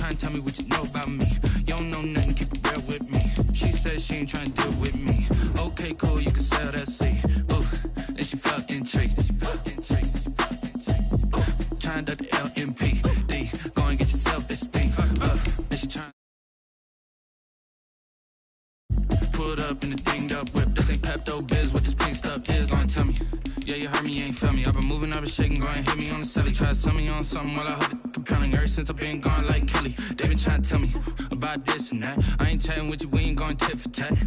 Try and tell me what you know about me. You don't know nothing, keep it real with me. She said she ain't trying to deal with me. Okay, cool, you can sell that seat. Ooh, and she felt intrigued. Trying to duck the LMPD. Go and get your self-esteem. And she trying. Pulled up in the dinged up whip. This ain't Pepto-Biz, what this pink stuff is. Gonna tell me. Yeah, you heard me, you ain't felt me. I've been moving, I've been shaking, go and hit me on the celly. Try to sell me on something while I heard it compelling. Ever since I've been gone like Kelly, they been trying to tell me about this and that. I ain't chatting with you, we ain't going tit for tat.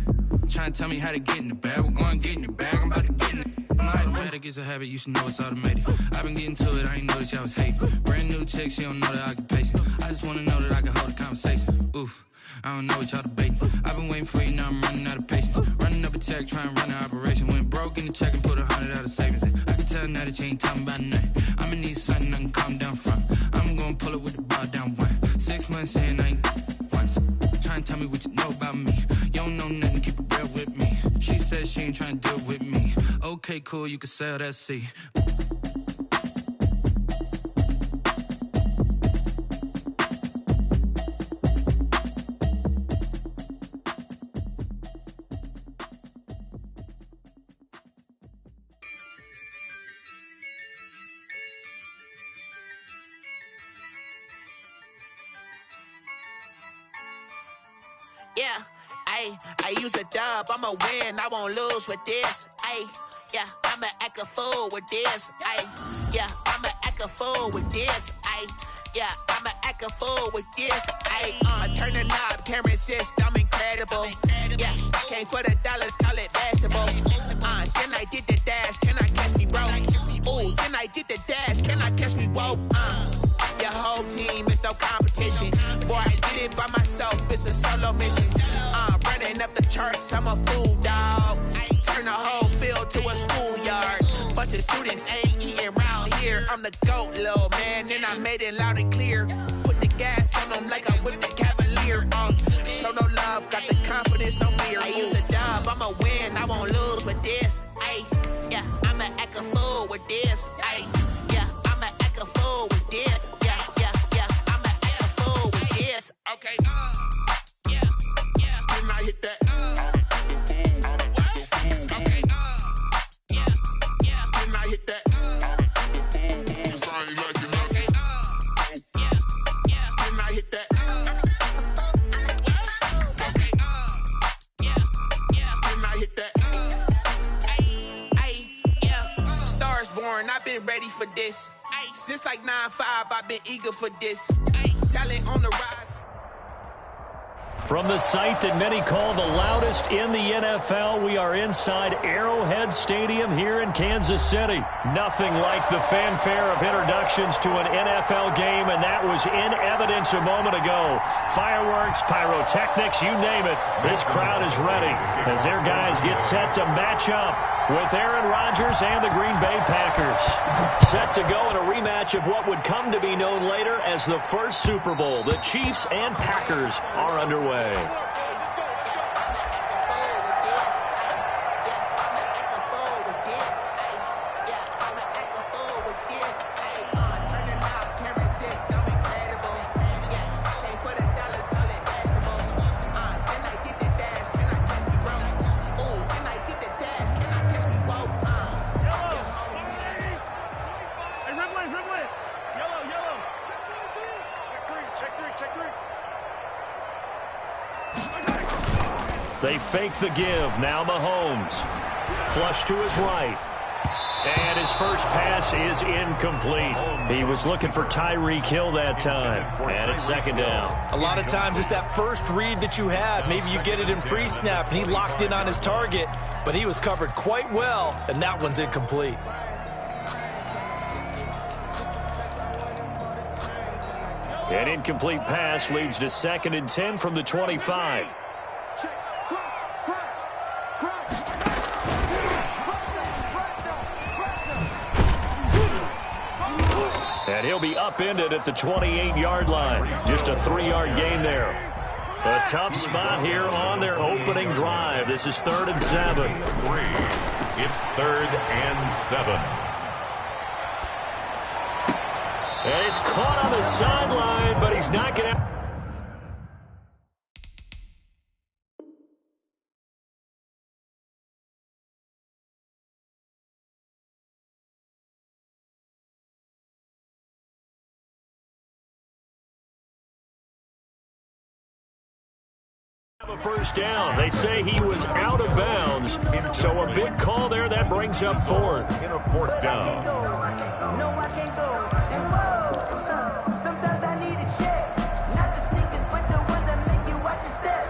Trying to tell me how to get in the bag. We're going to get in the bag, I'm about to get in it. I'm automatic, it's a habit, you should know it's automated. I've been getting to it, I ain't noticed y'all was hating. Brand new chick, she don't know that I can pace it. I just wanna know that I can hold a conversation. Oof, I don't know what y'all debating. I've been waiting for you, now I'm running out of patience. Running up a check, trying to run an operation. Went broke in the check and put 100 out of savings in. I can tell now that you ain't talking about nothing. I'ma need something I can calm down from. I'm gonna pull it with the bar down one. 6 months in, I ain't once. Trying to tell me what you know about me. You don't know nothing, keep it real with me. She said she ain't trying to deal with me. Okay, cool, you can sell that seat. Yeah, I use a dub, I'ma win, I won't lose with this. Yeah, I'ma act a fool with this. Yeah, I'ma act a fool with this. Yeah, I'ma act a fool with this. Turn the knob, can't resist, I'm incredible. Yeah, came for the dollars, call it vegetable. Then I did the dash, can I catch me, bro? Ooh, then I did the dash, can I catch me, whoa? Your whole team is no competition. Boy, I did it by myself, it's a solo mission. Running up the charts, I'm a fool, dog. Turn the whole field to a schoolyard. Bunch of students ain't eating round here. I'm the GOAT, little man, and I made it loud and clear. Put the gas on them like I whipped the Cavalier. Show no love, got the confidence, no fear. I use a dub, I'ma win, I won't lose with this. Yeah, I'ma act a fool with this. Yeah, I'ma act a fool with this. Yeah, I'ma act a fool with this. Okay, yeah, can I hit that? Okay, yeah, can I hit that? Cause I ain't like it nothing. Yeah, can I hit that? Okay, yeah, can I hit that? Yeah, Stars born, I've been ready for this. Since like 9-5, I've been eager for this. Talent on the rise. From the site that many call the loudest in the NFL, we are inside Arrowhead Stadium here in Kansas City. Nothing like the fanfare of introductions to an NFL game, and that was in evidence a moment ago. Fireworks, pyrotechnics, you name it. This crowd is ready as their guys get set to match up with Aaron Rodgers and the Green Bay Packers. Set to go in a rematch of what would come to be known later as the first Super Bowl. The Chiefs and Packers are underway. They fake the give. Now Mahomes. Flush to his right. And his first pass is incomplete. He was looking for Tyreek Hill that time. And it's second down. A lot of times it's that first read that you had. Maybe you get it in pre-snap, and he locked in on his target. But he was covered quite well, and that one's incomplete. An incomplete pass leads to 2nd and 10 from the 25. And he'll be upended at the 28-yard line. Just a 3-yard gain there. A tough spot here on their opening drive. This is 3rd and 7. It's 3rd and 7. And he's caught on the sideline, but he's not going to... A first down. They say he was out of bounds. So a big call there. That brings up fourth. In a fourth down. No, I can't go. And whoa, sometimes I need a check. Not the sneakers, but the ones that make you watch your step.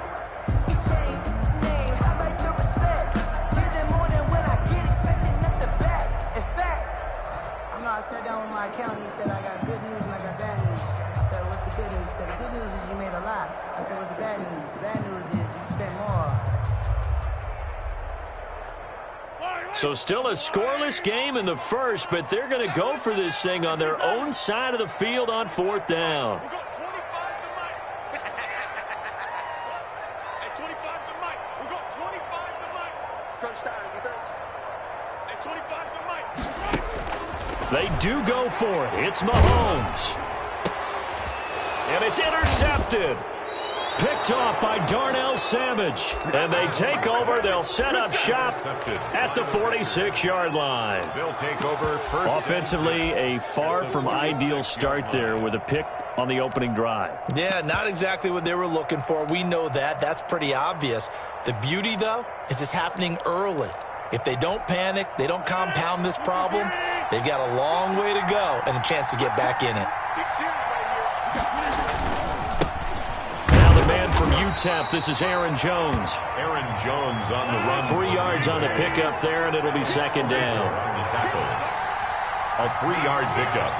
He changed his name. How about your respect? Give them more than when I get expected at the back. In fact, I sat down with my accountant. He said, I got good news and I got bad news. I said, what's the good news? He said, the good news is you made a lot. I said, what's the bad news? The bad news is you spent more. So still a scoreless game in the first, but they're going to go for this thing on their own side of the field on fourth down. We got 25 to Mike. Hey, 25 to Mike. We got 25 to Mike. Crunch time, defense. Hey, 25 to Mike. They do go for it. It's Mahomes. And it's intercepted. Picked off by Darnell Savage. And they take over. They'll set up shop at the 46-yard line. They'll take over first. Offensively, a far from ideal start there with a pick on the opening drive. Yeah, not exactly what they were looking for. We know that. That's pretty obvious. The beauty, though, is it's happening early. If they don't panic, they don't compound this problem, they've got a long way to go and a chance to get back in it. Now the man from UTEP, this is Aaron Jones. Aaron Jones on the run. 3 yards on the pickup there, and it'll be second down. A 3-yard pickup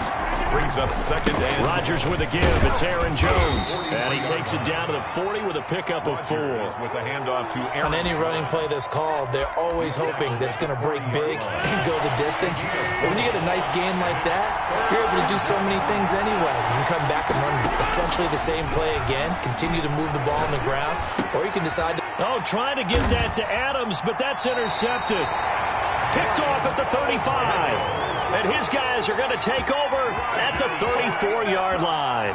brings up second and. Rodgers with a give. It's Aaron Jones. And he takes it down to the 40 with a pickup of 4. With a handoff to Aaron. On any running play that's called, they're always hoping that it's going to break big and go the distance. But when you get a nice game like that, you're able to do so many things anyway. You can come back and run essentially the same play again, continue to move the ball on the ground, or you can decide to... Oh, trying to get that to Adams, but that's intercepted. Picked off at the 35. And his guys are going to take over at the 34-yard line.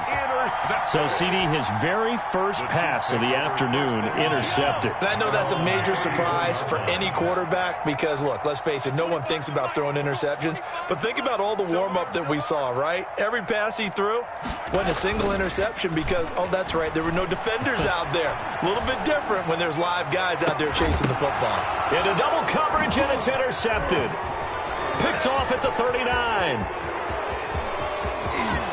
So, CD, his very first pass of the afternoon intercepted. And I know that's a major surprise for any quarterback because, look, let's face it, no one thinks about throwing interceptions. But think about all the warm-up that we saw, right? Every pass he threw wasn't a single interception because, oh, that's right, there were no defenders out there. A little bit different when there's live guys out there chasing the football. Into double coverage, and it's intercepted. Picked off at the 39.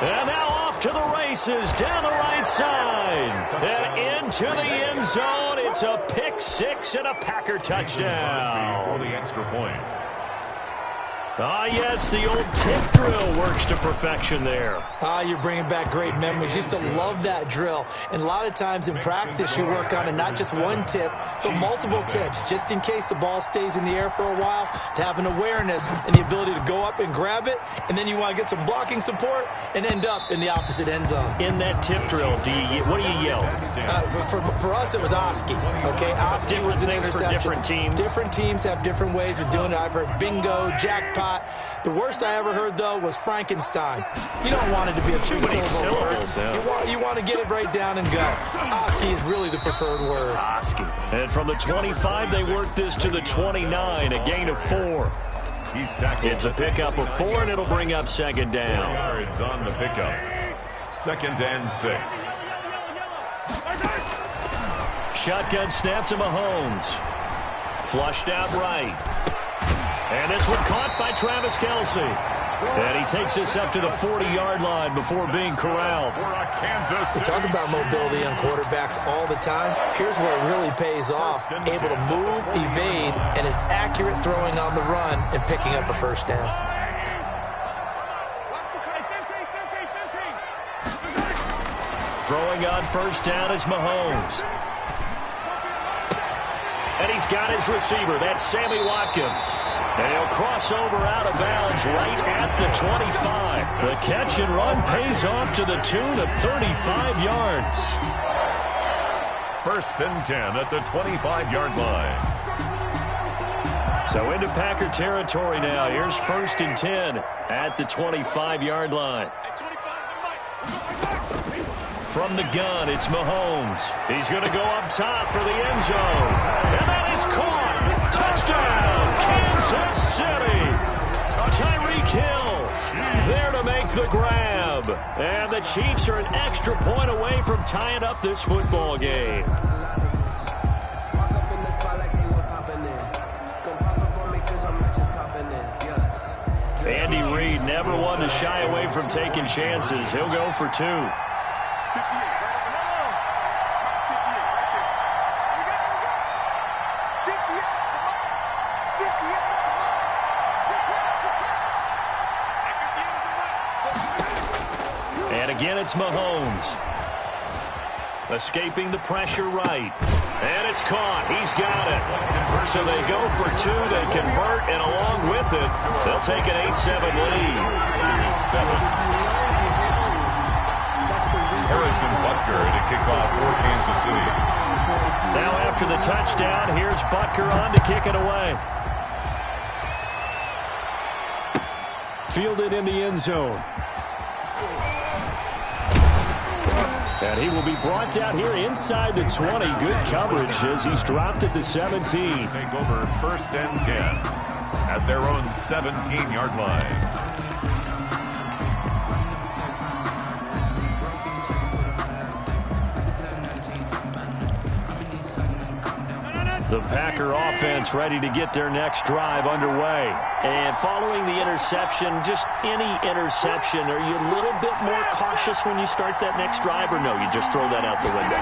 And now off to the races down the right side. And into the end zone. It's a pick six and a Packer touchdown. For the extra point. Ah, yes, the old tip drill works to perfection there. Ah, you're bringing back great memories. Used to love that drill. And a lot of times in practice, you work on it, not just one tip, but multiple tips, just in case the ball stays in the air for a while, to have an awareness and the ability to go up and grab it, and then you want to get some blocking support and end up in the opposite end zone. In that tip drill, what do you yell? For us, it was Oski. Okay, Oski was an interception. For different teams. Different teams have different ways of doing it. I've heard bingo, jackpot. The worst I ever heard, though, was Frankenstein. You don't want it to be a three-syllable word. Yeah. You want to get it right down and go. Oski is really the preferred word. Oski. And from the 25, they work this to the 29, a gain of 4. It's a pickup of 4, and it'll bring up second down. 4 yards on the pickup. Second and 6. Shotgun snap to Mahomes. Flushed out right. And this one caught by Travis Kelce. And he takes this up to the 40-yard line before being corralled. We talk about mobility on quarterbacks all the time. Here's where it really pays off. Able to move, evade, and is accurate throwing on the run and picking up a first down. Throwing on first down is Mahomes. And he's got his receiver. That's Sammy Watkins. And he'll cross over out of bounds right at the 25. The catch and run pays off to the tune of 35 yards. First and 10 at the 25-yard line. So into Packer territory now. Here's first and 10 at the 25-yard line. From the gun, it's Mahomes. He's going to go up top for the end zone. And that is caught. Touchdown, Kansas City. Tyreek Hill there to make the grab. And the Chiefs are an extra point away from tying up this football game. Andy Reid, never one to shy away from taking chances. He'll go for 2. And again, it's Mahomes. Escaping the pressure right. And it's caught. He's got it. So they go for 2. They convert, and along with it, they'll take an 8-7 lead. Harrison Butker to kick off for Kansas City. Now after the touchdown, here's Butker on to kick it away. Fielded in the end zone. And he will be brought down here inside the 20. Good coverage as he's dropped at the 17. Take over 1st and 10 at their own 17-yard line. The Packer offense ready to get their next drive underway. And following the interception, just any interception, are you a little bit more cautious when you start that next drive, or no, you just throw that out the window?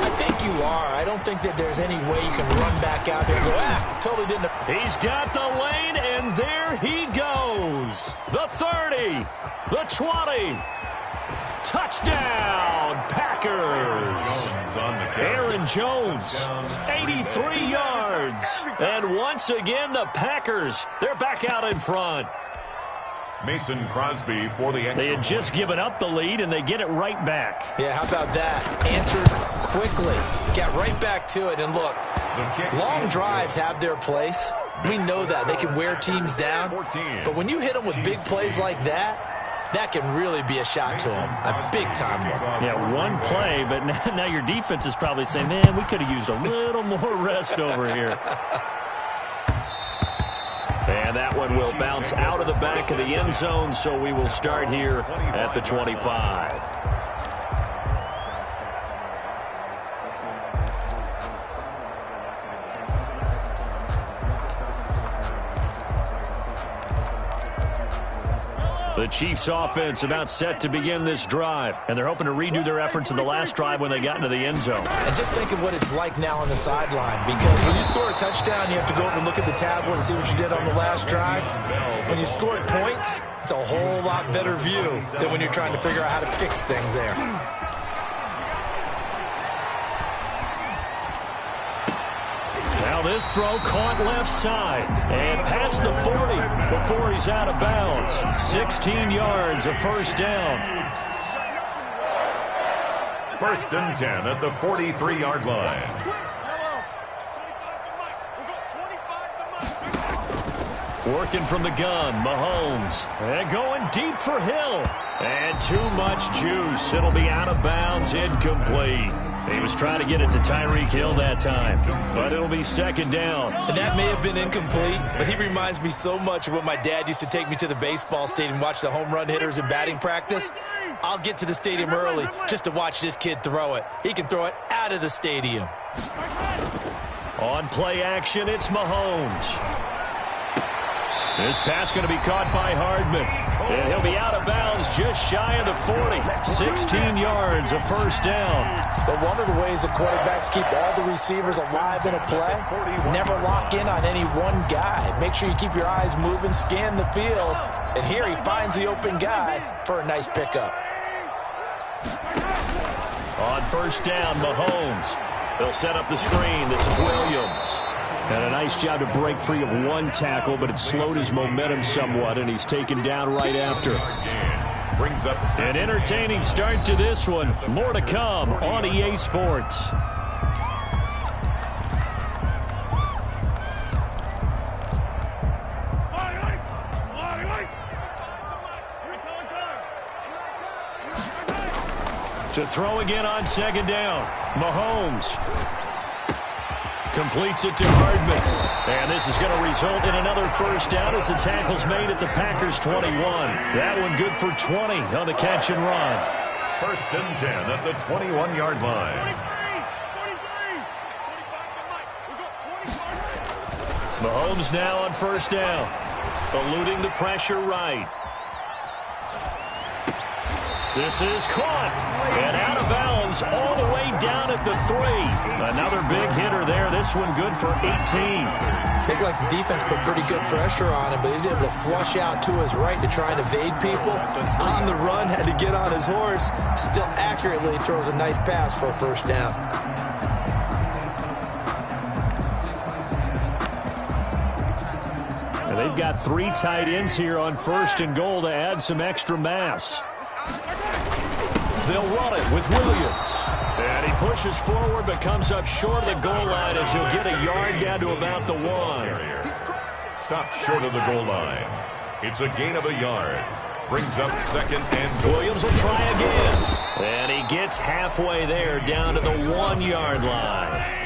I think you are. I don't think that there's any way you can run back out there and go, totally didn't. He's got the lane, and there he goes. The 30, the 20. Touchdown, Packers. Aaron Jones, 83 yards. And once again, the Packers, they're back out in front. Mason Crosby for the extra. They had just given up the lead, and they get it right back. Yeah, how about that? Answered quickly. Got right back to it. And look, long drives have their place. We know that. They can wear teams down. But when you hit them with big plays like that, that can really be a shot to them. A big-time one. Yeah, one play, but now your defense is probably saying, man, we could have used a little more rest over here. And that one will bounce out of the back of the end zone, so we will start here at the 25. The Chiefs offense about set to begin this drive, and they're hoping to redo their efforts in the last drive when they got into the end zone. And just think of what it's like now on the sideline, because when you score a touchdown, you have to go up and look at the tablet and see what you did on the last drive. When you scored points, it's a whole lot better view than when you're trying to figure out how to fix things there. Now this throw caught left side and past the 40 before he's out of bounds. 16 yards, a first down. 1st and 10 at the 43-yard line. Working from the gun, Mahomes. And going deep for Hill. And too much juice. It'll be out of bounds, incomplete. He was trying to get it to Tyreek Hill that time, but it'll be 2nd down. And that may have been incomplete, but he reminds me so much of when my dad used to take me to the baseball stadium and watch the home run hitters in batting practice. I'll get to the stadium early just to watch this kid throw it. He can throw it out of the stadium. On play action, it's Mahomes. This pass going to be caught by Hardman. And he'll be out of bounds just shy of the 40. 16 yards, a first down. But one of the ways the quarterbacks keep all the receivers alive in a play, never lock in on any one guy. Make sure you keep your eyes moving, scan the field. And here he finds the open guy for a nice pickup. On first down, Mahomes. They'll set up the screen. This is Williams. And a nice job to break free of one tackle, but it slowed his momentum somewhat, and he's taken down right after. Brings up an entertaining start to this one. More to come on EA Sports. To throw again on 2nd down. Mahomes. Completes it to Hardman. And this is going to result in another first down as the tackle's made at the Packers' 21. That one good for 20 on the catch and run. 1st and 10 at the 21-yard line. Mahomes now on first down. eluding the pressure right. This is caught and out of bounds all the way down at the 3. Another big hitter there. This one good for 18. Looked like the defense put pretty good pressure on him, but he's able to flush out to his right to try and evade people. On the run, had to get on his horse. Still accurately throws a nice pass for a first down. And they've got 3 tight ends here on 1st and goal to add some extra mass. They'll run it with Williams. And he pushes forward but comes up short of the goal line as he'll get a yard down to about the 1. Stopped short of the goal line. It's a gain of a yard. Brings up 2nd and goal. Williams will try again. And he gets halfway there down to the 1-yard line.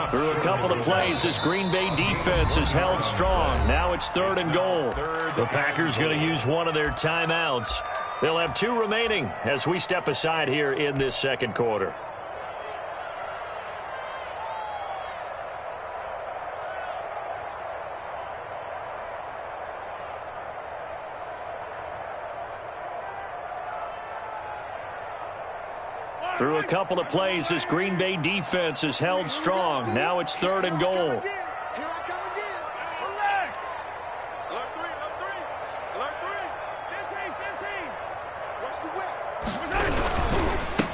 Through a couple of plays, this Green Bay defense is held strong. Now it's 3rd and goal. The Packers going to use one of their timeouts. They'll have 2 remaining as we step aside here in this 2nd quarter. Through a couple of plays, this Green Bay defense is held strong. Now it's 3rd and goal.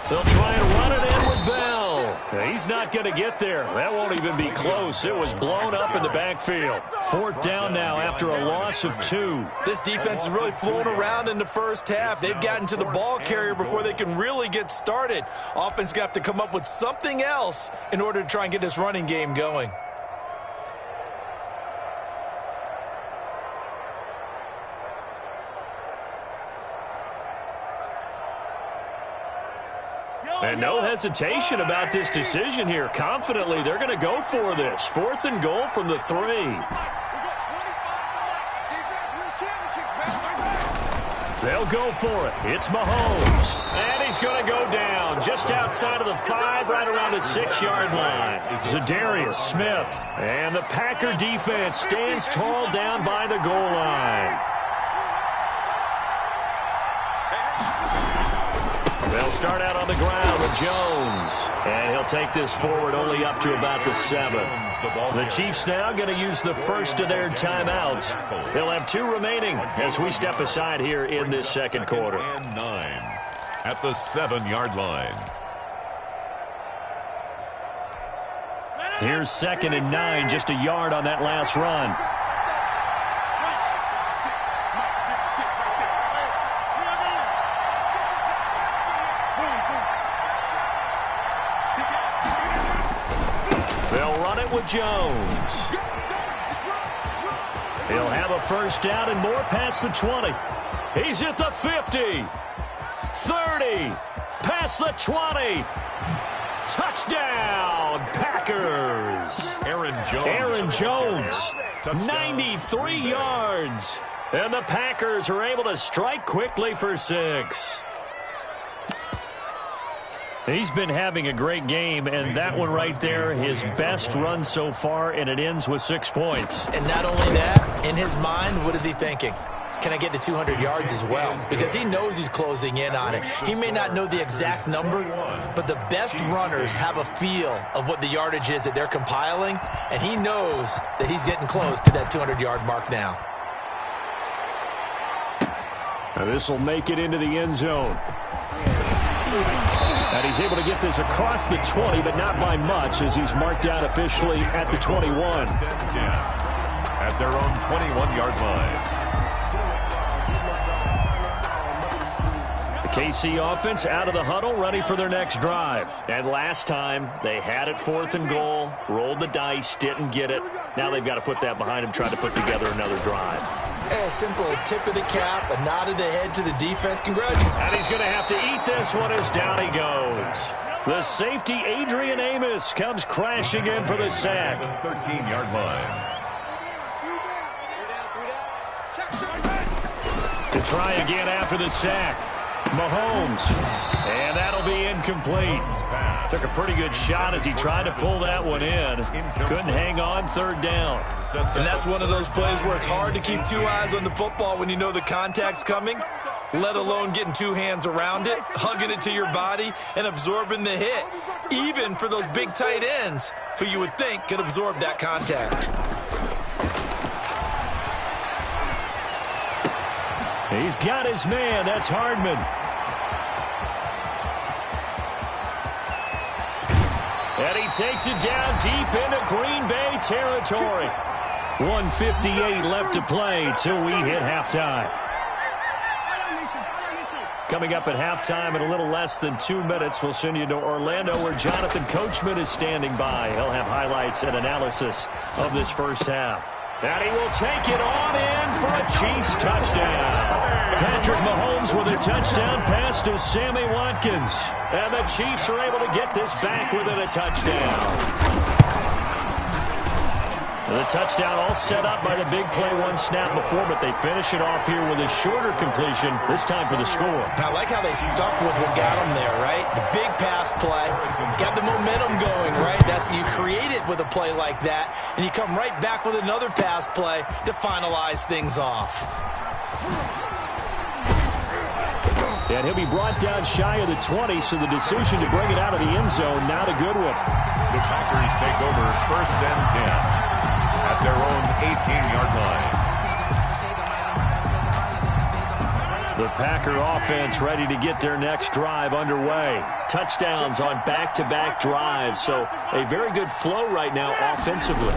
They'll try and run it in with Bell. He's not going to get there. That won't even be close. It was blown up in the backfield. 4th down now after a loss of 2. This defense is really flown around in the first half. They've gotten to the ball carrier before they can really get started. Offense got to come up with something else in order to try and get this running game going. And no hesitation about this decision here. Confidently, they're going to go for this. 4th and goal from the 3. They'll go for it. It's Mahomes. And he's going to go down just outside of the 5, right around the 6-yard line. Zadarius Smith. And the Packer defense stands tall down by the goal line. They'll start out on the ground with Jones. And he'll take this forward only up to about the 7. The Chiefs now going to use the first of their timeouts. They'll have 2 remaining as we step aside here in this 2nd quarter. And 9 at the 7-yard line. Here's 2nd and 9, just a yard on that last run. With Jones. He'll have a first down and more past the 20. He's at the 50. 30. Past the 20. Touchdown, Packers. Aaron Jones. 93 yards. And the Packers are able to strike quickly for 6. He's been having a great game, and that one right there, his best run so far, and it ends with 6 points. And not only that, in his mind, what is he thinking? Can I get to 200 yards as well? Because he knows he's closing in on it. He may not know the exact number, but the best runners have a feel of what the yardage is that they're compiling, and he knows that he's getting close to that 200-yard mark now. Now this will make it into the end zone. And he's able to get this across the 20, but not by much, as he's marked out officially at the 21. At their own 21-yard line. The KC offense out of the huddle, ready for their next drive. And last time, they had it 4th and goal, rolled the dice, didn't get it. Now they've got to put that behind them, try to put together another drive. A simple tip of the cap, a nod of the head to the defense. Congratulations. And he's going to have to eat this one as down he goes. The safety, Adrian Amos, comes crashing in for the sack. 13-yard line. To try again after the sack. Mahomes. And that'll be incomplete. Took a pretty good shot as he tried to pull that one in. Couldn't hang on 3rd down. And that's one of those plays where it's hard to keep two eyes on the football when you know the contact's coming, let alone getting two hands around it, hugging it to your body, and absorbing the hit, even for those big tight ends who you would think could absorb that contact. He's got his man. That's Hardman. And he takes it down deep into Green Bay territory. 1:58 left to play till we hit halftime. Coming up at halftime in a little less than 2 minutes, we'll send you to Orlando where Jonathan Coachman is standing by. He'll have highlights and analysis of this first half. And he will take it on in for a Chiefs touchdown. Patrick Mahomes with a touchdown pass to Sammy Watkins. And the Chiefs are able to get this back within a touchdown. The touchdown all set up by the big play one snap before, but they finish it off here with a shorter completion, this time for the score. I like how they stuck with what got them there, right? The big pass play, got the momentum going, right? That's you create it with a play like that, and you come right back with another pass play to finalize things off. And he'll be brought down shy of the 20, so the decision to bring it out of the end zone, not a good one. The Packers take over 1st and 10. At their own 18-yard line. The Packer offense ready to get their next drive underway. Touchdowns on back-to-back drives, so a very good flow right now offensively.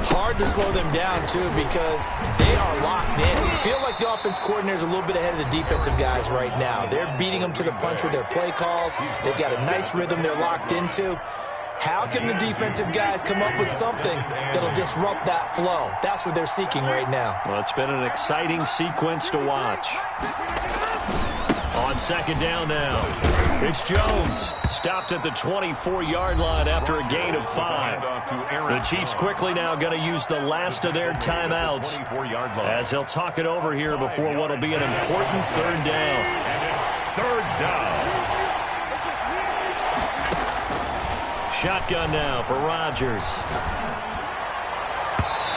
Hard to slow them down, too, because they are locked in. I feel like the offense coordinator is a little bit ahead of the defensive guys right now. They're beating them to the punch with their play calls. They've got a nice rhythm they're locked into. How can the defensive guys come up with something that'll disrupt that flow? That's what they're seeking right now. Well, it's been an exciting sequence to watch. On 2nd down now, it's Jones. Stopped at the 24-yard line after a gain of 5. The Chiefs quickly now going to use the last of their timeouts as they'll talk it over here before what will be an important 3rd down. And it's 3rd down. Shotgun now for Rodgers.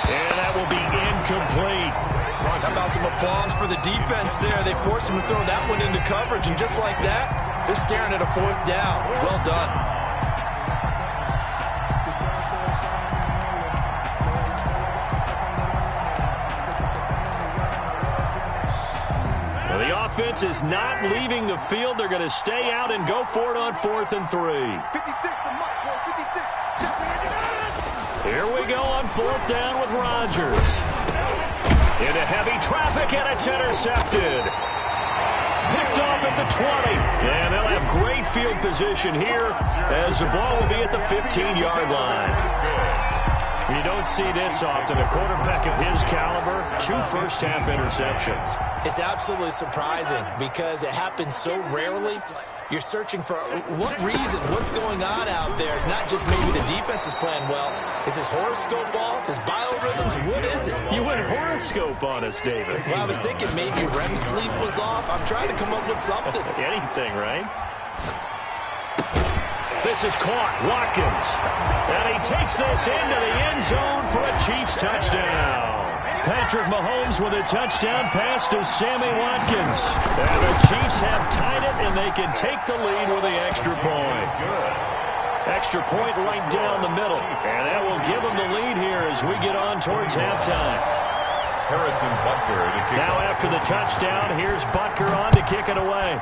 And that will be incomplete. How about some applause for the defense there? They forced him to throw that one into coverage, and just like that, they're staring at a 4th down. Well done. Well, the offense is not leaving the field. They're going to stay out and go for it on 4th and 3. Here we go on 4th down with Rodgers. Into heavy traffic, and it's intercepted. Picked off at the 20. And they'll have great field position here as the ball will be at the 15-yard line. You don't see this often. A quarterback of his caliber, 2 first-half interceptions. It's absolutely surprising because it happens so rarely. You're searching for what reason, what's going on out there. It's not just maybe the defense is playing well. Is his horoscope off? His biorhythms? What is it? You went horoscope on us, David. Well, I was thinking maybe REM sleep was off. I'm trying to come up with something. Anything, right? This is caught. Watkins. And he takes this into the end zone for a Chiefs touchdown. Patrick Mahomes with a touchdown pass to Sammy Watkins. And the Chiefs have tied it, and they can take the lead with the extra point. Extra point right down the middle. And that will give them the lead here as we get on towards halftime. Harrison Butker to kick now after the touchdown, here's Butker on to kick it away.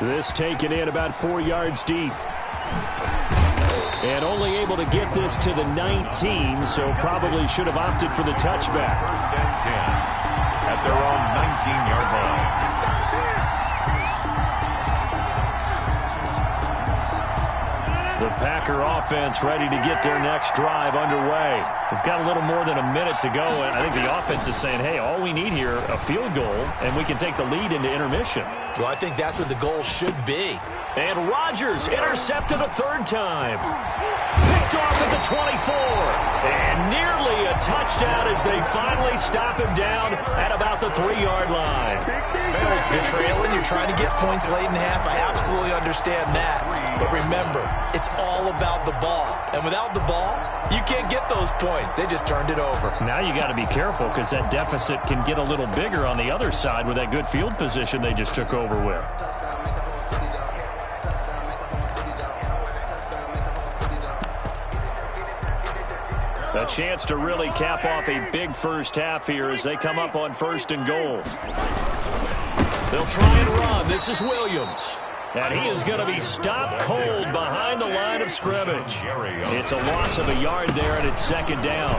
This taken in about 4 yards deep. And only able to get this to the 19, so probably should have opted for the touchback. 1st and 10 at their own 19-yard line. The Packer offense ready to get their next drive underway. We've got a little more than a minute to go, and I think the offense is saying, hey, all we need here, a field goal, and we can take the lead into intermission. Well, I think that's what the goal should be. And Rodgers intercepted a 3rd time. Picked off at the 24. And nearly a touchdown as they finally stop him down at about the 3-yard line. You're trailing. You're trying to get points late in half. I absolutely understand that. But remember, it's all all about the ball. And without the ball, you can't get those points. They just turned it over. Now you got to be careful because that deficit can get a little bigger on the other side with that good field position they just took over with. A chance to really cap off a big first half here as they come up on 1st and goal. They'll try and run. This is Williams. And he is going to be stopped cold behind the line of scrimmage. It's a loss of a yard there, and it's 2nd down.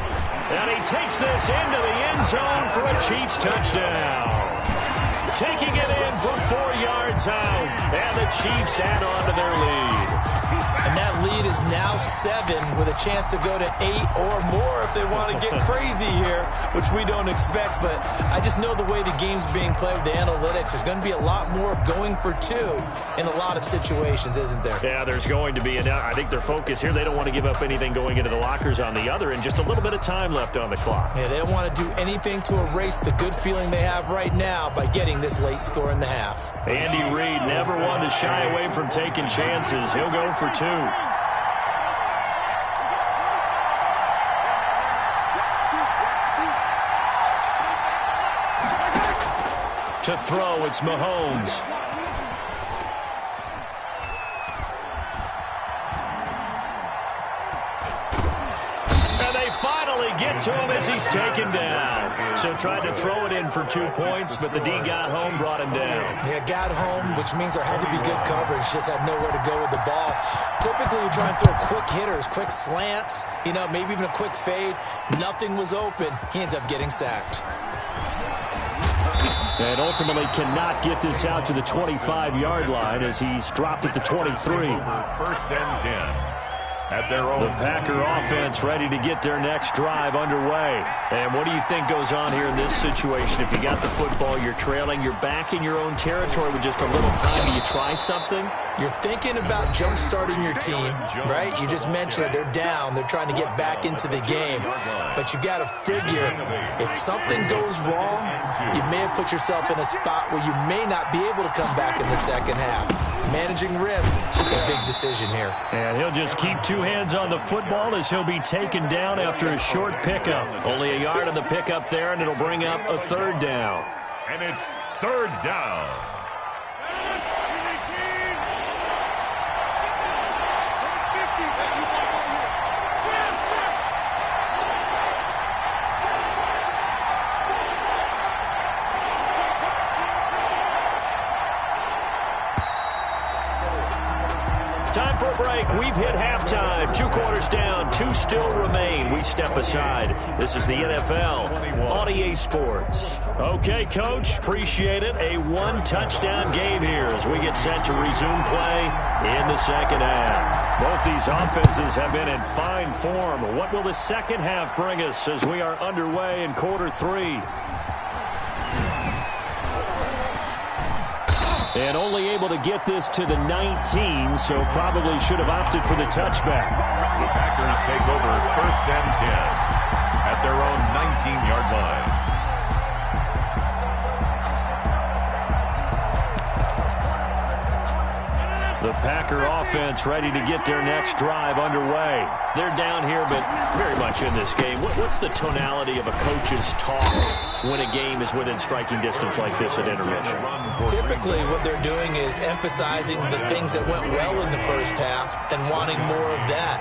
And he takes this into the end zone for a Chiefs touchdown. Taking it in from 4 yards out. And the Chiefs add on to their lead. And that lead is now 7 with a chance to go to 8 or more if they want to get crazy here, which we don't expect. But I just know the way the game's being played with the analytics, there's going to be a lot more of going for 2 in a lot of situations, isn't there? Yeah, there's going to be. And I think their focus here, they don't want to give up anything going into the lockers on the other, and just a little bit of time left on the clock. Yeah, they don't want to do anything to erase the good feeling they have right now by getting this late score in the half. Andy Reid never one to shy away from taking chances. He'll go for 2. To throw, it's Mahomes. And they finally get to him as he's taken down. So tried to throw it in for 2 points, but the D got home, brought him down. Yeah, got home, which means there had to be good coverage. Just had nowhere to go with the ball. Typically, you try and throw quick hitters, quick slants, maybe even a quick fade. Nothing was open. He ends up getting sacked. And ultimately cannot get this out to the 25-yard line as he's dropped at the 23. 1st and 10. At their own. The Packer offense ready to get their next drive underway. And what do you think goes on here in this situation? If you got the football, you're trailing, you're back in your own territory with just a little time. Do you try something? You're thinking about jump-starting your team, right? You just mentioned that they're down. They're trying to get back into the game. But you got to figure, if something goes wrong, you may have put yourself in a spot where you may not be able to come back in the second half. Managing risk is a big decision here. And he'll just keep 2 hands on the football as he'll be taken down after a short pickup. Only a yard on the pickup there, and it'll bring up a 3rd down. And it's 3rd down. Time for a break. We've hit halftime. 2 quarters down. 2 still remain. We step aside. This is the NFL on EA Sports. Okay, Coach. Appreciate it. A 1-touchdown game here as we get set to resume play in the second half. Both these offenses have been in fine form. What will the second half bring us as we are underway in quarter 3? And only able to get this to the 19, so probably should have opted for the touchback. The Packers take over 1st and 10 at their own 19-yard line. The Packer offense ready to get their next drive underway. They're down here, but very much in this game. What's the tonality of a coach's talk when a game is within striking distance like this at intermission? Typically, what they're doing is emphasizing the things that went well in the first half and wanting more of that.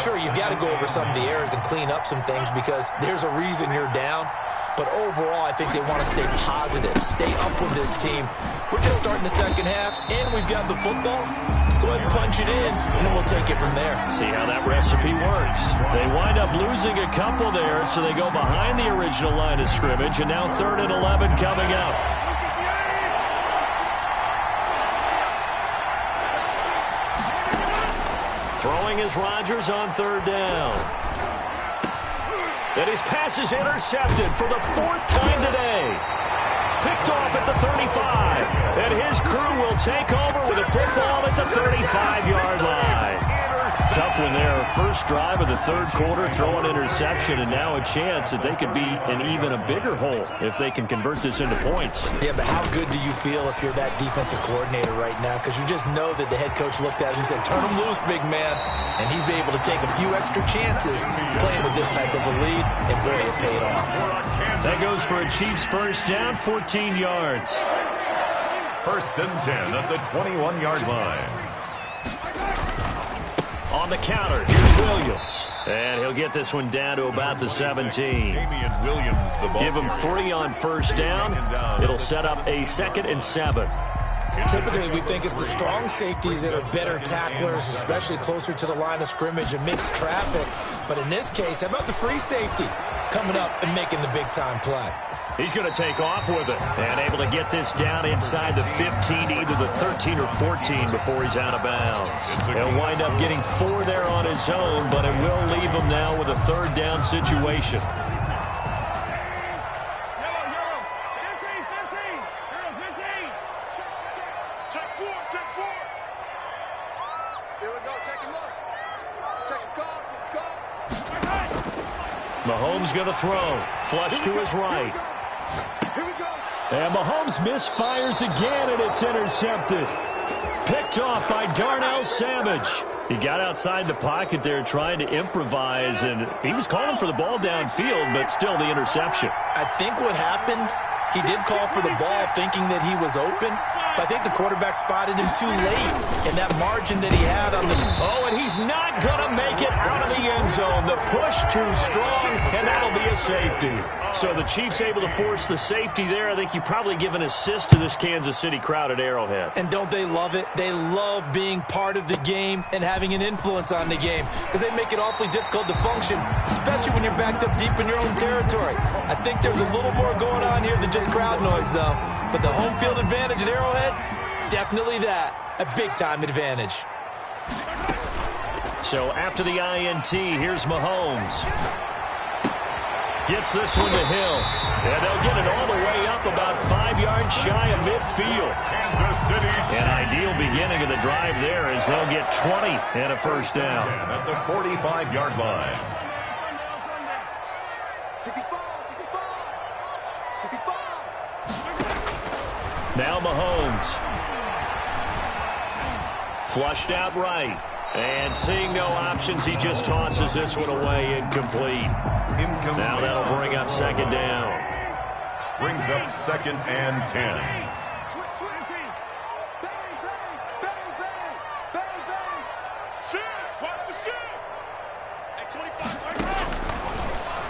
Sure, you've got to go over some of the errors and clean up some things because there's a reason you're down. But overall, I think they want to stay positive, stay up with this team. We're just starting the second half, and we've got the football. Let's go ahead and punch it in, and then we'll take it from there. See how that recipe works. They wind up losing a couple there, so they go behind the original line of scrimmage, and now 3rd and 11 coming up. Throwing is Rodgers on 3rd down. And his pass is intercepted for the 4th time today. Picked off at the 35. And his crew will take over with a football at the 35-yard line. tough one there. First drive of the third quarter, throw an interception, and now a chance that they could be in even a bigger hole if they can convert this into points. Yeah, but how good do you feel if you're that defensive coordinator right now? Because you just know that the head coach looked at him and said, turn him loose, big man. And he'd be able to take a few extra chances playing with this type of a lead, and boy, it paid off. That goes for a Chiefs first down, 14 yards. First and 10 at the 21-yard line. On the counter, here's Williams. And he'll get this one down to about the 17. Williams, the ball Give him 3 on first down. It'll set up a 2nd and 7. Typically, we think it's the strong safeties that are better tacklers, especially closer to the line of scrimmage amidst traffic. But in this case, how about the free safety coming up and making the big-time play? He's going to take off with it and able to get this down inside the 15, either the 13 or 14 before he's out of bounds. He'll wind up getting 4 there on his own, but it will leave him now with a third down situation. Mahomes going to throw. Flush to his right. And Mahomes misfires again, and it's intercepted. Picked off by Darnell Savage. He got outside the pocket there trying to improvise, and he was calling for the ball downfield, but still the interception. I think what happened, he did call for the ball thinking that he was open, but I think the quarterback spotted him too late, and that margin that he had on the... Oh, and he's not going to make it out of the end zone. The push too strong, and that'll be a safety. So the Chiefs able to force the safety there. I think you probably give an assist to this Kansas City crowd at Arrowhead. And don't they love it? They love being part of the game and having an influence on the game because they make it awfully difficult to function, especially when you're backed up deep in your own territory. I think there's a little more going on here than just crowd noise, though. But the home field advantage at Arrowhead, definitely that. A big-time advantage. So after the INT, here's Mahomes. Gets this one to Hill. And they'll get it all the way up about 5 yards shy of midfield. Kansas City. An ideal beginning of the drive there as they'll get 20 and a first down. At the 45-yard line. Now Mahomes. Flushed out right. And seeing no options, he just tosses this one away incomplete. Now that'll bring up second down. Brings up 2nd and 10.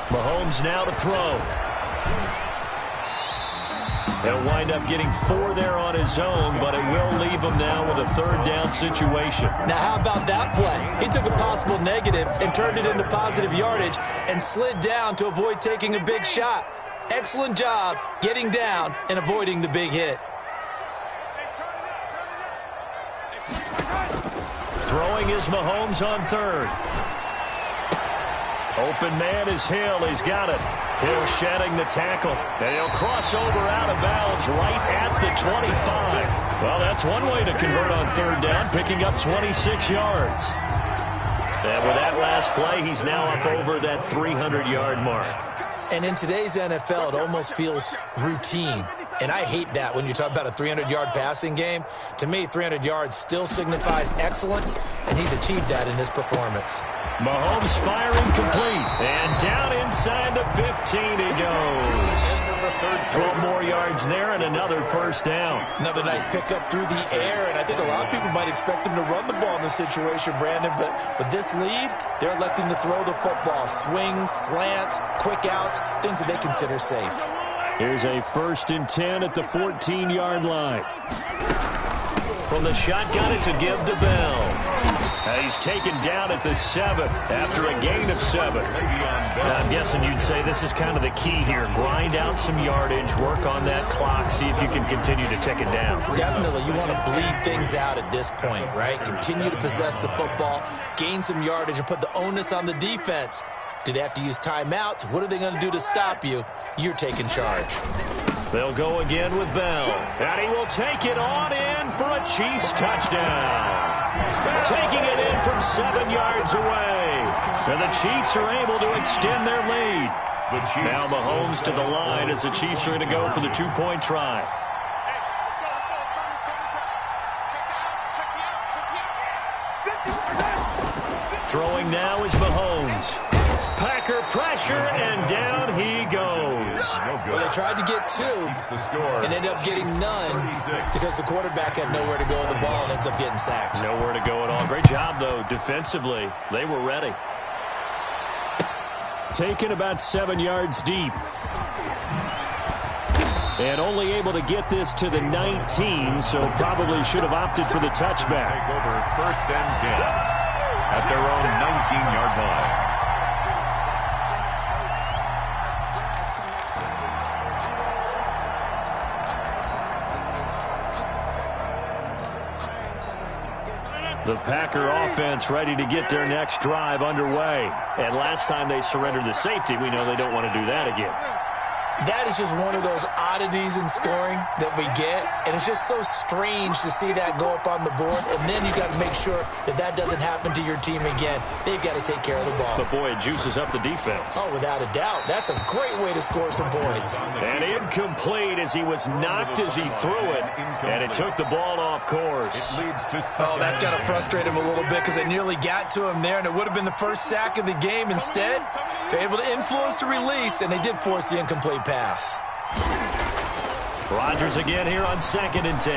Mahomes now to throw. He'll wind up getting 4 there on his own, but it will leave him now with a third down situation. Now, how about that play? He took a possible negative and turned it into positive yardage and slid down to avoid taking a big shot. Excellent job getting down and avoiding the big hit. Throwing is Mahomes on third. Open man is Hill. He's got it. Hill shedding the tackle. And he'll cross over out of bounds right at the 25. Well, that's one way to convert on third down, picking up 26 yards. And with that last play, he's now up over that 300-yard mark. And in today's NFL, it almost feels routine. And I hate that when you talk about a 300-yard passing game. To me, 300 yards still signifies excellence, and he's achieved that in this performance. Mahomes firing complete. And down inside the 15 he goes. 12 more yards there and another first down. Another nice pickup through the air, and I think a lot of people might expect him to run the ball in this situation, Brandon, but with this lead, they're electing to throw the football. Swings, slants, quick outs, things that they consider safe. Here's a 1st and 10 at the 14-yard line. From the shotgun, it's a give to Bell. He's taken down at the 7 after a gain of 7. Now, I'm guessing you'd say this is kind of the key here. Grind out some yardage, work on that clock, see if you can continue to tick it down. Definitely. You want to bleed things out at this point, right? Continue to possess the football, gain some yardage, and put the onus on the defense. Do they have to use timeouts? What are they going to do to stop you? You're taking charge. They'll go again with Bell. And he will take it on in for a Chiefs touchdown. Taking it in from 7 yards away. And the Chiefs are able to extend their lead. Now Mahomes to the line as the Chiefs are going to go for the 2-point try. Throwing now is Mahomes. Packer pressure, and down he goes. Well, they tried to get 2 and ended up getting none because the quarterback had nowhere to go with the ball and ends up getting sacked. Nowhere to go at all. Great job, though, defensively. They were ready. Taken about 7 yards deep. And only able to get this to the 19, so probably should have opted for the touchback. Take over 1st and 10 at their own 19-yard line. The Packer offense ready to get their next drive underway. And last time they surrendered the safety, we know they don't want to do that again. That is just one of those oddities in scoring that we get, and it's just so strange to see that go up on the board, and then you got to make sure that that doesn't happen to your team again. They've got to take care of the ball. But, boy, it juices up the defense. Oh, without a doubt. That's a great way to score some points. And incomplete as he was knocked as he threw it, and it took the ball off course. It leads to that's got to frustrate him a little bit because it nearly got to him there, and it would have been the first sack of the game. Instead, they're able to influence the release, and they did force the incomplete pass. Rodgers again here on 2nd and 10.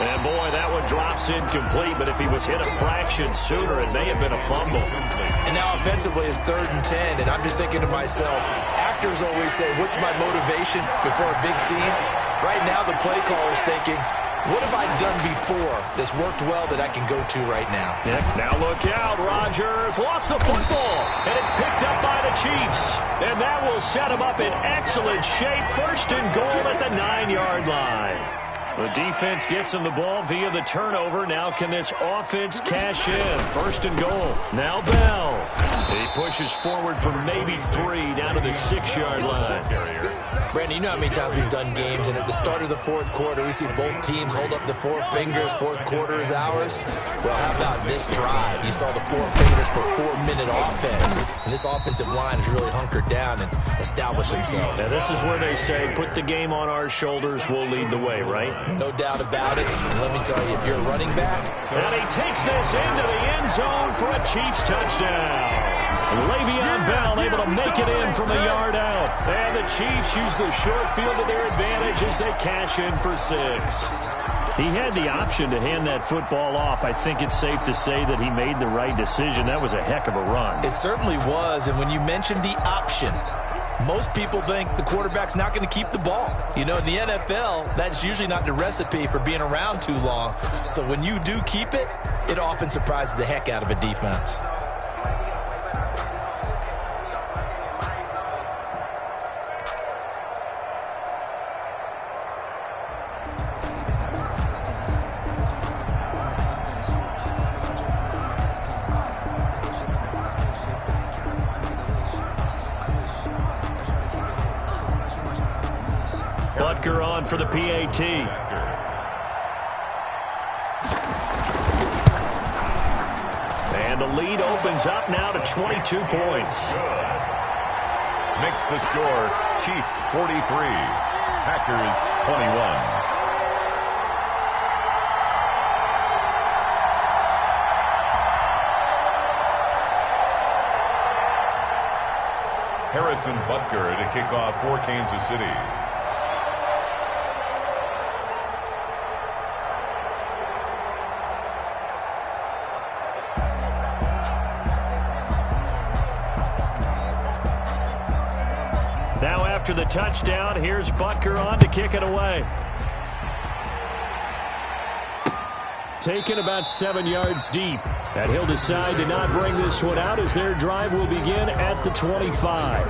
And, boy, that one drops incomplete, but if he was hit a fraction sooner, it may have been a fumble. And now offensively it's 3rd and 10, and I'm just thinking to myself, actors always say, what's my motivation before a big scene? Right now the play caller's thinking, what have I done before that's worked well that I can go to right now? Yep. Now look out. Rodgers lost the football, and it's picked up by the Chiefs. And that will set them up in excellent shape. 1st and goal at the 9-yard line. The defense gets him the ball via the turnover. Now can this offense cash in? 1st and goal. Now Bell. He pushes forward for maybe 3 down to the 6-yard line. Brandon, you know how many times we've done games, and at the start of the 4th quarter, we see both teams hold up the 4 fingers, 4th quarter is ours. Well, how about this drive? You saw the 4 fingers for 4-minute offense, and this offensive line has really hunkered down and established themselves. Now, this is where they say, put the game on our shoulders, we'll lead the way, right? No doubt about it. And let me tell you, if you're a running back. And he takes this into the end zone for a Chiefs touchdown. Le'Veon Bell able to make it in from a yard out. And the Chiefs use the short field to their advantage as they cash in for 6. He had the option to hand that football off. I think it's safe to say that he made the right decision. That was a heck of a run. It certainly was. And when you mentioned the option, most people think the quarterback's not going to keep the ball. You know, in the NFL, that's usually not the recipe for being around too long. So when you do keep it, it often surprises the heck out of a defense. Butker on for the PAT. And the lead opens up now to 22 points. Makes the score Chiefs 43, Packers 21. Harrison Butker to kick off for Kansas City. Now after the touchdown, here's Butker on to kick it away. Taken about 7 yards deep. And he'll decide to not bring this one out as their drive will begin at the 25.